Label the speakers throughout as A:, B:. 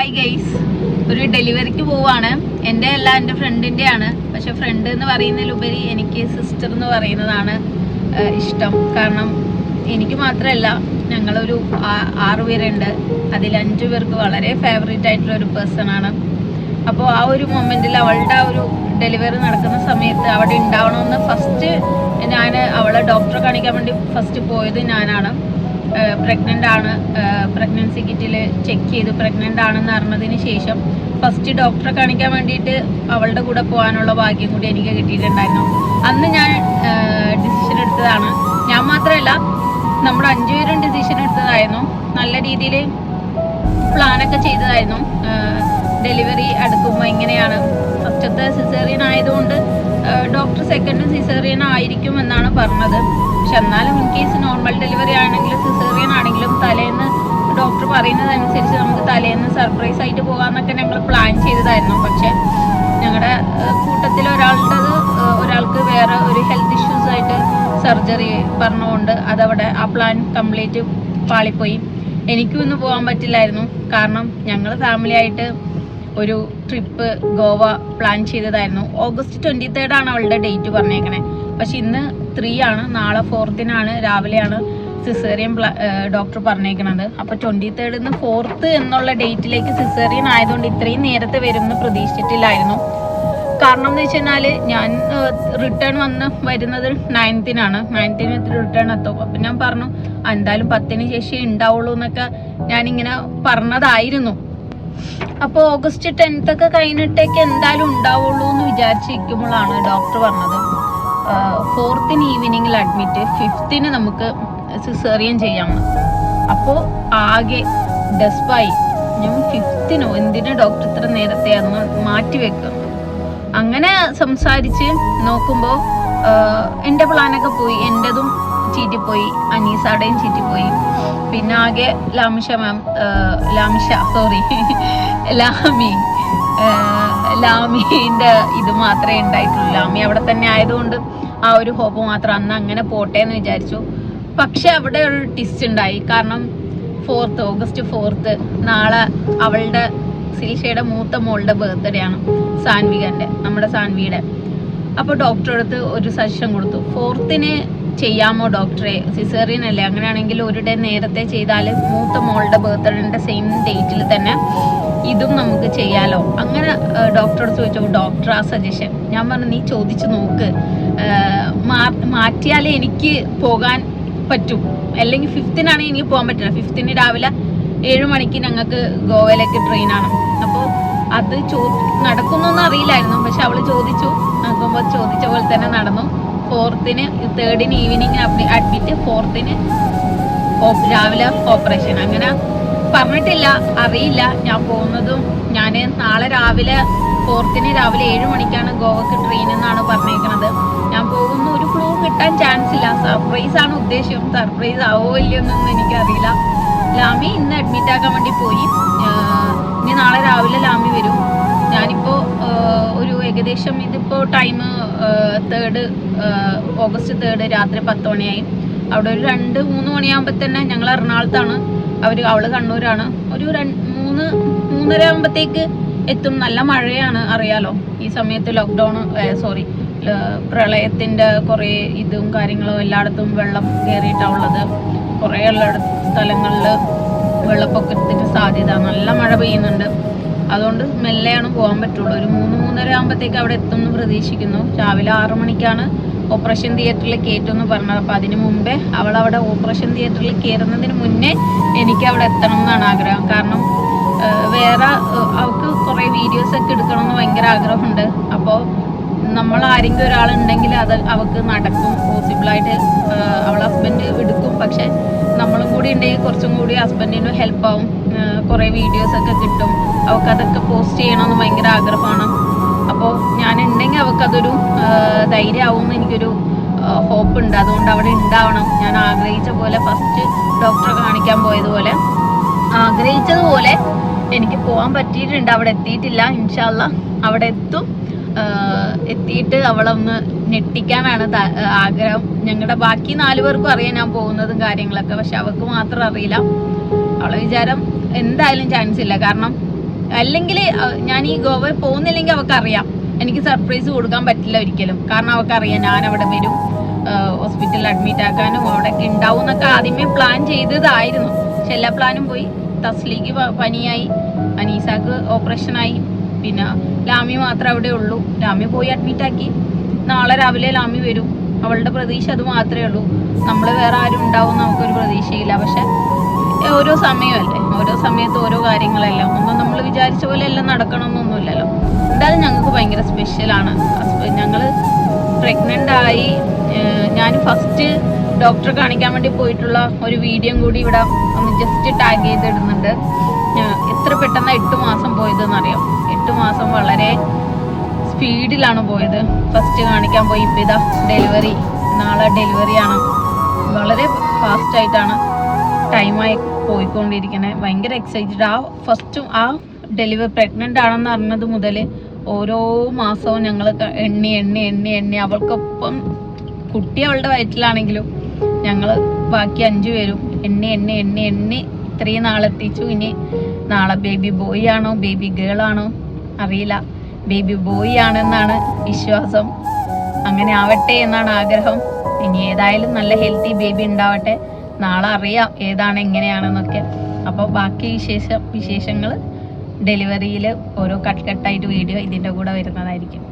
A: Hi guys, ഒരു ഡെലിവറിക്ക് പോവാണ്. എൻ്റെ അല്ല, എൻ്റെ ഫ്രണ്ടിൻ്റെ ആണ്. പക്ഷെ ഫ്രണ്ട് എന്ന് പറയുന്നതിലുപരി എനിക്ക് സിസ്റ്റർ എന്ന് പറയുന്നതാണ് ഇഷ്ടം. കാരണം എനിക്ക് മാത്രമല്ല, ഞങ്ങളൊരു 6 പേരുണ്ട്. അതിൽ 5 പേർക്ക് വളരെ ഫേവറേറ്റ് ആയിട്ടുള്ള ഒരു പേഴ്സൺ ആണ്. അപ്പോൾ ആ ഒരു മൊമെൻറ്റിൽ അവളുടെ ആ ഒരു ഡെലിവറി നടക്കുന്ന സമയത്ത് അവിടെ ഉണ്ടാവണമെന്ന് ഫസ്റ്റ് ഞാൻ അവളെ ഡോക്ടറെ കാണിക്കാൻ വേണ്ടി ഫസ്റ്റ് പോയത് ഞാനാണ്. പ്രഗ്നൻ്റ് ആണ്. പ്രഗ്നൻസി കിറ്റിൽ ചെക്ക് ചെയ്ത് പ്രഗ്നൻ്റ് ആണെന്ന് അറിഞ്ഞതിന് ശേഷം ഫസ്റ്റ് ഡോക്ടറെ കാണിക്കാൻ വേണ്ടിയിട്ട് അവളുടെ കൂടെ പോകാനുള്ള ഭാഗ്യം കൂടി എനിക്ക് കിട്ടിയിട്ടുണ്ടായിരുന്നു. അന്ന് ഞാൻ ഡിസിഷൻ എടുത്തതാണ്. ഞാൻ മാത്രമല്ല, നമ്മുടെ 5 പേരും ഡിസിഷൻ എടുത്തതായിരുന്നു. നല്ല രീതിയിൽ പ്ലാനൊക്കെ ചെയ്തതായിരുന്നു. ഡെലിവറി അടുക്കുമ്പോൾ എങ്ങനെയാണ്, ഫസ്റ്റത്തെ സിസേറിയൻ ആയതുകൊണ്ട് ഡോക്ടർ സെക്കൻഡും സിസേറിയൻ ആയിരിക്കും എന്നാണ് പറഞ്ഞത്. പക്ഷെ എന്നാലും ഇൻ കേസ് നോർമൽ ഡെലിവറി ആണെങ്കിലും സിസേറിയൻ ആണെങ്കിലും തലേന്ന് ഡോക്ടർ പറയുന്നതനുസരിച്ച് നമുക്ക് തലേന്ന് സർപ്രൈസ് ആയിട്ട് പോകാമെന്നൊക്കെ ഞങ്ങൾ പ്ലാൻ ചെയ്തതായിരുന്നു. പക്ഷെ ഞങ്ങളുടെ കൂട്ടത്തിൽ ഒരാൾക്ക് വേറെ ഒരു ഹെൽത്ത് ഇഷ്യൂസ് ആയിട്ട് സർജറി പറഞ്ഞുകൊണ്ട് അതവിടെ ആ പ്ലാൻ കംപ്ലീറ്റ് പാളിപ്പോയി. എനിക്കും ഇന്ന് പോകാൻ പറ്റില്ലായിരുന്നു. കാരണം ഞങ്ങൾ ഫാമിലി ആയിട്ട് ഒരു ട്രിപ്പ് ഗോവ പ്ലാൻ ചെയ്തതായിരുന്നു. ഓഗസ്റ്റ് 23 ആണ് അവളുടെ ഡേറ്റ് പറഞ്ഞേക്കണേ. പക്ഷെ ഇന്ന് 3 ആണ്, നാളെ 4 രാവിലെയാണ് സിസേറിയൻ ഡോക്ടർ പറഞ്ഞേക്കണത്. അപ്പോൾ 23 4 എന്നുള്ള ഡേറ്റിലേക്ക് സിസേറിയൻ ആയതുകൊണ്ട് ഇത്രയും നേരത്തെ വരുമെന്ന് പ്രതീക്ഷിച്ചിട്ടില്ലായിരുന്നു. കാരണം എന്ന് വെച്ച് കഴിഞ്ഞാൽ ഞാൻ റിട്ടേൺ വരുന്നത് 9th റിട്ടേൺ എത്തും. അപ്പം ഞാൻ പറഞ്ഞു എന്തായാലും 10ന് ശേഷം ഉണ്ടാവുള്ളൂ എന്നൊക്കെ ഞാനിങ്ങനെ പറഞ്ഞതായിരുന്നു. അപ്പോൾ ഓഗസ്റ്റ് 10th ഒക്കെ കഴിഞ്ഞിട്ടേക്ക് എന്തായാലും ഉണ്ടാവുള്ളൂ എന്ന് വിചാരിച്ചിരിക്കുമ്പോഴാണ് ഡോക്ടർ പറഞ്ഞത് 4th ഈവനിങ്ങിൽ അഡ്മിറ്റ്, 5th നമുക്ക് സിസേറിയൻ ചെയ്യാമെന്ന്. അപ്പോൾ ആകെ ഡെസ്പായി. ഞാൻ 5th എന്തിനാ ഡോക്ടർ ഇത്ര നേരത്തെ അന്ന് മാറ്റി വെക്കുന്നു. അങ്ങനെ സംസാരിച്ച് നോക്കുമ്പോൾ എൻ്റെ പ്ലാനൊക്കെ പോയി. എൻ്റെതും ചീറ്റിപ്പോയി, അനീസാടേയും ചീറ്റിപ്പോയി. പിന്നെ ആകെ ലാമിൻ്റെ ഇത് മാത്രമേ ഉണ്ടായിട്ടുള്ളൂ. ലാമി അവിടെ തന്നെ ആയതുകൊണ്ട് ആ ഒരു ഹോപ്പ് മാത്രം അന്ന് അങ്ങനെ പോട്ടെ എന്ന് വിചാരിച്ചു. പക്ഷെ അവിടെ ഒരു ട്വിസ്റ്റ് ഉണ്ടായി. കാരണം ഓഗസ്റ്റ് 4 നാളെ അവളുടെ സിൽഷയുടെ മൂത്ത മോളുടെ ബർത്ത്ഡേ ആണ്, നമ്മുടെ സാൻവിയുടെ. അപ്പോൾ ഡോക്ടറെ അടുത്ത് ഒരു സജഷൻ കൊടുത്തു, 4th ചെയ്യാമോ ഡോക്ടറെ, സിസേറിയൻ അല്ലേ, അങ്ങനെയാണെങ്കിൽ ഒരു ഡേ നേരത്തെ ചെയ്താൽ മൂത്ത മോളുടെ ബർത്ത്ഡേൻ്റെ സെയിം ഡേറ്റിൽ തന്നെ ഇതും നമുക്ക് ചെയ്യാലോ. അങ്ങനെ ഡോക്ടറോട് ചോദിച്ചു. ഡോക്ടർ ആ സജഷൻ ഞാൻ പറഞ്ഞു, നീ ചോദിച്ചു നോക്ക്, മാറ്റിയാലേ എനിക്ക് പോകാൻ പറ്റും, അല്ലെങ്കിൽ 5th എനിക്ക് പോകാൻ പറ്റില്ല. 5th രാവിലെ 7 മണിക്ക് ഞങ്ങൾക്ക് ഗോവയിലേക്ക് ട്രെയിനാണ്. അപ്പോൾ അത് നടക്കുന്നൊന്നും അറിയില്ലായിരുന്നു. പക്ഷെ അവൾ ചോദിച്ചു, നോക്കുമ്പോൾ ചോദിച്ച പോലെ തന്നെ നടന്നു. 4th 3rd evening admit, 4th രാവിലെ ഓപ്പറേഷൻ. അങ്ങനെ പറഞ്ഞിട്ടില്ല, അറിയില്ല ഞാൻ പോകുന്നതും. ഞാൻ നാളെ രാവിലെ 4th രാവിലെ 7 മണിക്കാണ് ഗോവക്ക് ട്രെയിൻ എന്നാണ് പറഞ്ഞേക്കണത്. ഞാൻ പോകുന്ന ഒരു ക്ലൂ കിട്ടാൻ ചാൻസ് ഇല്ല. സർപ്രൈസ് ആണ് ഉദ്ദേശം. സർപ്രൈസ് ആവോ ഇല്ലയൊന്നും എനിക്കറിയില്ല. ലാമി ഇന്ന് അഡ്മിറ്റ് ആക്കാൻ വേണ്ടി പോയി. ഇനി നാളെ രാവിലെ ലാമി വരും. ഞാനിപ്പോൾ ഒരു ഏകദേശം ഇതിപ്പോൾ ടൈം ഓഗസ്റ്റ് 3 രാത്രി 10 മണിയായി. അവിടെ ഒരു 2-3 മണിയാകുമ്പോൾ തന്നെ ഞങ്ങൾ എറണാകുളത്താണ്. അവള് കണ്ണൂരാണ്. ഒരു 3-3:30 ആകുമ്പോഴത്തേക്ക് എത്തും. നല്ല മഴയാണ്, അറിയാലോ. ഈ സമയത്ത് പ്രളയത്തിൻ്റെ കുറേ ഇതും കാര്യങ്ങളും എല്ലായിടത്തും വെള്ളം കയറിയിട്ടാണുള്ളത്. കുറേ സ്ഥലങ്ങളിൽ വെള്ളപ്പൊക്കത്തിന് സാധ്യത, നല്ല മഴ പെയ്യുന്നുണ്ട്. അതുകൊണ്ട് മെല്ലെയാണ് പോകാൻ പറ്റുള്ളൂ. ഒരു 3-3:30 ആകുമ്പോഴത്തേക്ക് അവിടെ എത്തുമെന്ന് പ്രതീക്ഷിക്കുന്നു. രാവിലെ 6 മണിക്കാണ് ഓപ്പറേഷൻ തിയേറ്ററിൽ കയറ്റുമെന്ന് പറഞ്ഞത്. അപ്പോൾ അതിന് മുമ്പേ അവളവിടെ ഓപ്പറേഷൻ തിയേറ്ററിൽ കയറുന്നതിന് മുന്നേ എനിക്ക് അവിടെ എത്തണം എന്നാണ് ആഗ്രഹം. കാരണം വേറെ അവൾക്ക് കുറേ വീഡിയോസൊക്കെ എടുക്കണമെന്ന് ഭയങ്കര ആഗ്രഹമുണ്ട്. അപ്പോൾ നമ്മൾ ആരെങ്കിലും ഒരാളുണ്ടെങ്കിൽ അത് അവൾക്ക് നടക്കും, പോസിബിളായിട്ട്. അവൾ ഹസ്ബൻഡ് എടുക്കും. പക്ഷെ നമ്മളും കൂടി ഉണ്ടെങ്കിൽ കുറച്ചും കൂടി ഹസ്ബൻഡിന് ഹെൽപ്പാവും. കുറേ വീഡിയോസൊക്കെ കിട്ടും. അവൾക്കതൊക്കെ പോസ്റ്റ് ചെയ്യണമെന്ന് ഭയങ്കര ആഗ്രഹമാണ്. അപ്പോൾ ഞാനുണ്ടെങ്കിൽ അവൾക്കതൊരു ധൈര്യമാവുമെന്ന് എനിക്കൊരു ഹോപ്പുണ്ട്. അതുകൊണ്ട് അവിടെ ഉണ്ടാവണം. ഞാൻ ആഗ്രഹിച്ച പോലെ ഫസ്റ്റ് ഡോക്ടറെ കാണിക്കാൻ പോയതുപോലെ ആഗ്രഹിച്ചതുപോലെ എനിക്ക് പോകാൻ പറ്റിയിട്ടുണ്ട്. അവിടെ എത്തിയിട്ടില്ല. ഇൻഷാ അല്ലാ അവിടെ എത്തും. എത്തിയിട്ട് അവളൊന്ന് ഞെട്ടിക്കാനാണ് ആഗ്രഹം. ഞങ്ങളുടെ ബാക്കി 4 പേർക്കും അറിയാം ഞാൻ പോകുന്നതും കാര്യങ്ങളൊക്കെ. പക്ഷെ അവൾക്ക് മാത്രം അറിയില്ല. അവളെ വിചാരം എന്തായാലും ചാൻസ് ഇല്ല. കാരണം അല്ലെങ്കിൽ ഞാൻ ഈ ഗോവയിൽ പോകുന്നില്ലെങ്കിൽ അവൾക്കറിയാം എനിക്ക് സർപ്രൈസ് കൊടുക്കാൻ പറ്റില്ല ഒരിക്കലും. കാരണം അവൾക്കറിയാം ഞാൻ അവിടെ വരും, ഹോസ്പിറ്റലിൽ അഡ്മിറ്റ് ആക്കാനും അവിടെ ഉണ്ടാവും എന്നൊക്കെ ആദ്യമേ പ്ലാൻ ചെയ്തതായിരുന്നു. പക്ഷെ എല്ലാ പ്ലാനും പോയി. തസ്ലിക്ക് പനിയായി, അനീസാക്ക് ഓപ്പറേഷനായി, പിന്നെ ലാമി മാത്രമേ അവിടെ ഉള്ളൂ. ലാമി പോയി അഡ്മിറ്റ് ആക്കി. നാളെ രാവിലെ ലാമി വരും. അവളുടെ പ്രതീക്ഷ അത് മാത്രമേ ഉള്ളൂ. നമ്മൾ വേറെ ആരും ഉണ്ടാവും നമുക്കൊരു പ്രതീക്ഷയില്ല. പക്ഷെ ഓരോ സമയമല്ലേ, ഓരോ സമയത്ത് ഓരോ കാര്യങ്ങളെല്ലാം ഒന്നും നമ്മൾ വിചാരിച്ച പോലെ എല്ലാം നടക്കണമെന്നൊന്നുമില്ലല്ലോ. എന്തായാലും ഞങ്ങൾക്ക് ഭയങ്കര സ്പെഷ്യലാണ്. ഞങ്ങൾ പ്രഗ്നൻ്റ് ആയി, ഞാൻ ഫസ്റ്റ് ഡോക്ടറെ കാണിക്കാൻ വേണ്ടി പോയിട്ടുള്ള ഒരു വീഡിയോ കൂടി ഇവിടെ ഒന്ന് ജസ്റ്റ് ടാഗ് ചെയ്തിടുന്നുണ്ട്. എത്ര പെട്ടെന്ന് 8 മാസം പോയതെന്നറിയാം. 8 മാസം വളരെ സ്പീഡിലാണ് പോയത്. ഫസ്റ്റ് കാണിക്കാൻ പോയി, ഇപ്പം ഇതാ ഡെലിവറി, നാളെ ഡെലിവറിയാണ്. വളരെ ഫാസ്റ്റായിട്ടാണ് ടൈമായി പോയിക്കൊണ്ടിരിക്കുന്നത്. ഭയങ്കര എക്സൈറ്റഡ്. ആ ഡെലിവറി പ്രഗ്നൻ്റ് ആണെന്ന് അറിഞ്ഞത് മുതൽ ഓരോ മാസവും ഞങ്ങൾ എണ്ണി അവൾക്കൊപ്പം കുട്ടി അവളുടെ വയറ്റിലാണെങ്കിലും ഞങ്ങൾ ബാക്കി 5 പേരും എണ്ണി ഇത്രയും നാളെത്തിച്ചു. ഇനി നാളെ ബേബി ബോയ് ആണോ ബേബി ഗേൾ ആണോ അറിയില്ല. ബേബി ബോയ് ആണെന്നാണ് വിശ്വാസം. അങ്ങനെ ആവട്ടെ എന്നാണ് ആഗ്രഹം. ഇനി ഏതായാലും നല്ല ഹെൽത്തി ബേബി ഉണ്ടാവട്ടെ. നാളെ അറിയാം ഏതാണ് എങ്ങനെയാണെന്നൊക്കെ. അപ്പോൾ ബാക്കി വിശേഷങ്ങൾ ഡെലിവറിയിൽ ഓരോ കട്ടായിട്ട് വീഡിയോ ഇതിൻ്റെ കൂടെ വരുന്നതായിരിക്കും.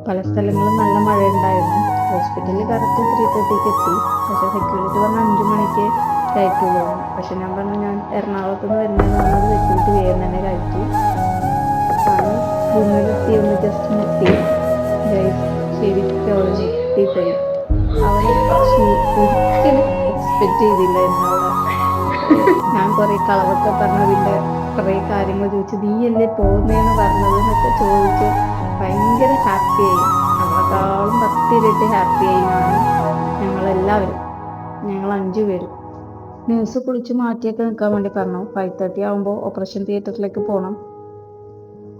B: പല സ്ഥലങ്ങളും നല്ല മഴ ഉണ്ടായിരുന്നു. ഹോസ്പിറ്റലിൽ കറക്റ്റ് 3:30 എത്തി. പക്ഷേ സെക്യൂരിറ്റി പറഞ്ഞ 5 മണിക്ക് കയറ്റുള്ളൂ. പക്ഷെ ഞാൻ പറഞ്ഞു ഞാൻ എറണാകുളത്ത് നിന്ന് വരുന്നതെന്ന് പറഞ്ഞത് സെക്യൂരിറ്റി വേഗം തന്നെ കയറ്റി. അപ്പോൾ റൂമിലെത്തി ഒന്ന് ജസ്റ്റ് നിർത്തി ശരിക്കും അവളെ എത്തിപ്പോയി. അവളെ ഒരിക്കലും എക്സ്പെക്റ്റ് ചെയ്തില്ലായിരുന്നു അവിടെ. ഞാൻ കുറേ കളവൊക്കെ പറഞ്ഞതിൻ്റെ കുറേ കാര്യങ്ങൾ ചോദിച്ചു. നീയല്ലേ പോകുന്നതെന്ന് പറഞ്ഞതെന്നൊക്കെ ചോദിച്ചു. ഭയങ്കര ഹാപ്പിയായി. നമ്മളെക്കാളും 10 ഇരട്ടി ഹാപ്പിയായി ഞങ്ങളെല്ലാവരും. ഞങ്ങൾ 5 പേരും. നേഴ്സ് കുളിച്ച് മാറ്റിയൊക്കെ നിൽക്കാൻ വേണ്ടി പറഞ്ഞു. 5:30 ആകുമ്പോൾ ഓപ്പറേഷൻ തിയേറ്ററിലേക്ക് പോകണം.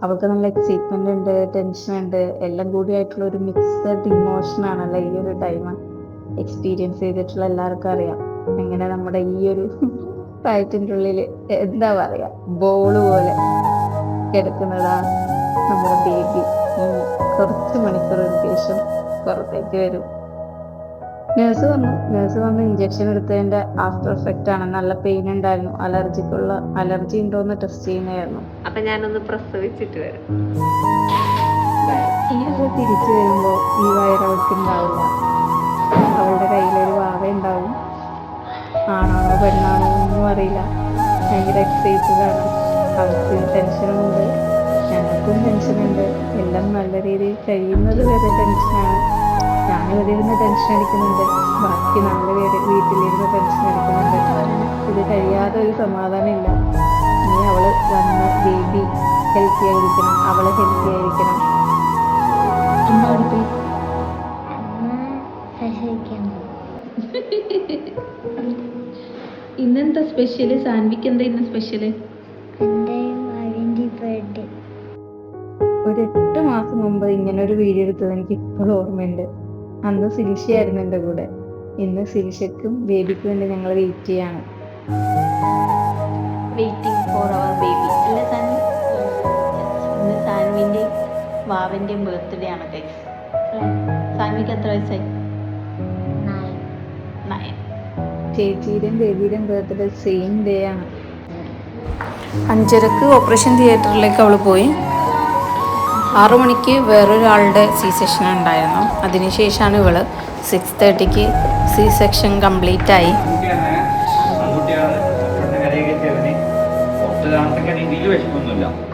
B: അവൾക്ക് നല്ല എക്സൈറ്റ്മെൻ്റ് ഉണ്ട്, ടെൻഷനുണ്ട്, എല്ലാം കൂടിയായിട്ടുള്ള ഒരു മിക്സഡ് ഇമോഷനാണല്ലോ ഈ ഒരു ടൈം. എക്സ്പീരിയൻസ് ചെയ്തിട്ടുള്ള എല്ലാവർക്കും അറിയാം എങ്ങനെ നമ്മുടെ ഈ ഒരു വയറ്റിൻ്റെ ഉള്ളിൽ എന്താ പറയുക ബോള് പോലെ കിടക്കുന്നതാണ് നമ്മുടെ ബേബി. കുറച്ച് മണിക്കൂറിന് ശേഷം പുറത്തേക്ക് വരും. നേഴ്സ് വന്ന് ഇഞ്ചക്ഷൻ എടുത്തതിൻ്റെ ആഫ്റ്റർ എഫക്റ്റ് ആണ്. നല്ല പെയിൻ ഉണ്ടായിരുന്നു. അലർജി ഉണ്ടോയെന്ന് ടെസ്റ്റ് ചെയ്യുന്നതായിരുന്നു. അപ്പം ഞാനൊന്ന് പ്രസവിച്ചിട്ട് വരാം. ഇനിയൊക്കെ തിരിച്ചു വരുമ്പോൾ ഈ വയറവൾക്ക് ഉണ്ടാവില്ല. അവളുടെ കയ്യിലൊരു വാവ ഉണ്ടാവും. ആണാണോ പെണ്ണാണോ ഒന്നും അറിയില്ല. ഭയങ്കര എക്സൈറ്റഡ് ആണ്. അവൾക്ക് ടെൻഷനുമുണ്ട്, ഞങ്ങൾക്കും ടെൻഷനുണ്ട്. എല്ലാം നല്ല രീതിയിൽ കഴിയുന്നത് വരെ ടെൻഷനാണ്. ഞാനിവിടെ ഇരുന്ന് ടെൻഷൻ അടിക്കുന്നുണ്ട്, ബാക്കി 4 പേര് വീട്ടിലിരുന്ന് ടെൻഷൻ അടിക്കുന്നുണ്ട്. ഇത് കഴിയാതെ ഒരു സമാധാനമില്ല. ഇനി അവള് വന്ന് ബേബി ഹെൽത്തി ആയിരിക്കണം, അവള് ഹെൽത്തി ആയിരിക്കണം. അമ്മ അടുത്ത് ഇന്നെന്താ സ്പെഷ്യല്? സാൻവിക്ക് എന്താ ഇന്ന് സ്പെഷ്യല്? ഒരു 8 മാസം മുമ്പ് ഇങ്ങനെ ഒരു വീഡിയോ എടുത്തത് എനിക്ക് ഇപ്പോഴും ഓർമ്മയുണ്ട്. അന്ന് സിൽഷയായിരുന്നു എൻ്റെ കൂടെ. ഇന്ന് സിൽഷയ്ക്കും ബേബിക്കും വേണ്ടി ഞങ്ങൾ വെയിറ്റ് ചെയ്യാണ്. വെയിറ്റിംഗ് ഫോർ അവർ ബേബി അല്ലേ സാൻവി? ഇന്ന് സാൻവിൻ്റെയും വാവൻ്റെയും ബർത്ത്ഡേ ആണ് ഗൈസ്. സാൻവിക്ക് എത്ര വയസ്സായി? 9. ചേച്ചിയുടെയും ബേബിയുടെയും ബർത്ത്ഡേ സെയിം ഡേ ആണ്. 5:30 ഓപ്പറേഷൻ തിയേറ്ററിലേക്ക് അവൾ പോയി. 6 മണിക്ക് വേറൊരാളുടെ സി സെക്ഷൻ ഉണ്ടായിരുന്നു. അതിനുശേഷമാണ് ഇവള് 6:30 സി സെക്ഷൻ കംപ്ലീറ്റ് ആയി.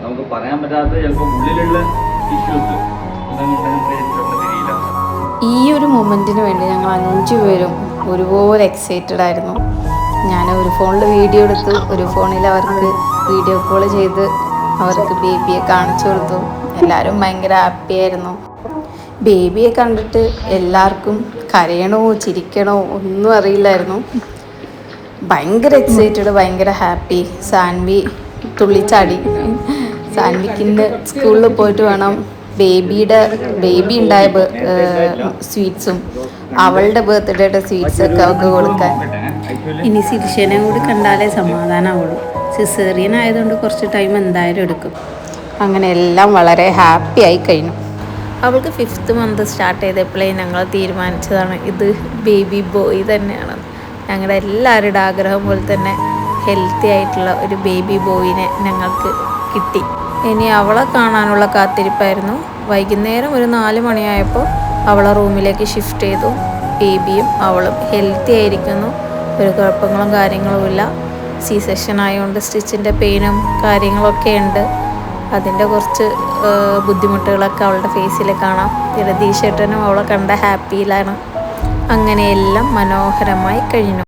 C: നമുക്ക് പറയാൻ പറ്റാത്ത ചിലപ്പോൾ ഉള്ളിലുള്ള ഇഷ്യൂസ്
B: ഈ ഒരു മൊമെൻറ്റിന് വേണ്ടി ഞങ്ങൾ 5 പേരും ഒരുപോലെ എക്സൈറ്റഡ് ആയിരുന്നു. ഞാൻ ഒരു ഫോണിൽ വീഡിയോ എടുത്തു, ഒരു ഫോണിൽ അവർക്ക് വീഡിയോ കോൾ ചെയ്ത് അവർക്ക് ബേബിയെ കാണിച്ചു കൊടുത്തു. എല്ലാവരും ഭയങ്കര ഹാപ്പി ആയിരുന്നു. ബേബിയെ കണ്ടിട്ട് എല്ലാവർക്കും കരയണോ ചിരിക്കണോ ഒന്നും അറിയില്ലായിരുന്നു. ഭയങ്കര എക്സൈറ്റഡ്, ഭയങ്കര ഹാപ്പി. സാൻവി തുള്ളിച്ചാടി. സാൻവിക്ക് ഇന്ന് സ്കൂളിൽ പോയിട്ട് വേണം ബേബി ഉണ്ടായ സ്വീറ്റ്സും അവളുടെ ബർത്ത്ഡേയുടെ സ്വീറ്റ്സൊക്കെ അവൾക്ക് കൊടുക്കാൻ. ഇനി സിൽഷനെ കൂടി കണ്ടാലേ സമാധാനമാവുള്ളൂ.
A: സിസേറിയൻ ആയതുകൊണ്ട് കുറച്ച് ടൈം എന്തായാലും എടുക്കും. അങ്ങനെ എല്ലാം വളരെ ഹാപ്പി ആയി കഴിഞ്ഞു. അവൾക്ക് 5th മന്ത് സ്റ്റാർട്ട് ചെയ്തപ്പോഴേ ഞങ്ങൾ തീരുമാനിച്ചതാണ് ഇത് ബേബി ബോയ് തന്നെയാണ്. ഞങ്ങളുടെ എല്ലാവരുടെ ആഗ്രഹം പോലെ തന്നെ ഹെൽത്തി ആയിട്ടുള്ള ഒരു ബേബി ബോയിനെ ഞങ്ങൾക്ക് കിട്ടി. ഇനി അവളെ കാണാനുള്ള കാത്തിരിപ്പായിരുന്നു. വൈകുന്നേരം ഒരു 4 മണിയായപ്പോൾ അവളെ റൂമിലേക്ക് ഷിഫ്റ്റ് ചെയ്തു. ബേബിയും അവളും ഹെൽത്തി ആയിരിക്കുന്നു, ഒരു കുഴപ്പങ്ങളും കാര്യങ്ങളും ഇല്ല. സി സെക്ഷൻ ആയതുകൊണ്ട് സ്റ്റിച്ചിൻ്റെ പെയിനും കാര്യങ്ങളൊക്കെ ഉണ്ട്. അതിൻ്റെ കുറച്ച് ബുദ്ധിമുട്ടുകളൊക്കെ അവളുടെ ഫേസിൽ കാണാം. രതീഷേട്ടനും അവളെ കണ്ട ഹാപ്പിയിലാണ്. അങ്ങനെയെല്ലാം മനോഹരമായി കഴിഞ്ഞു.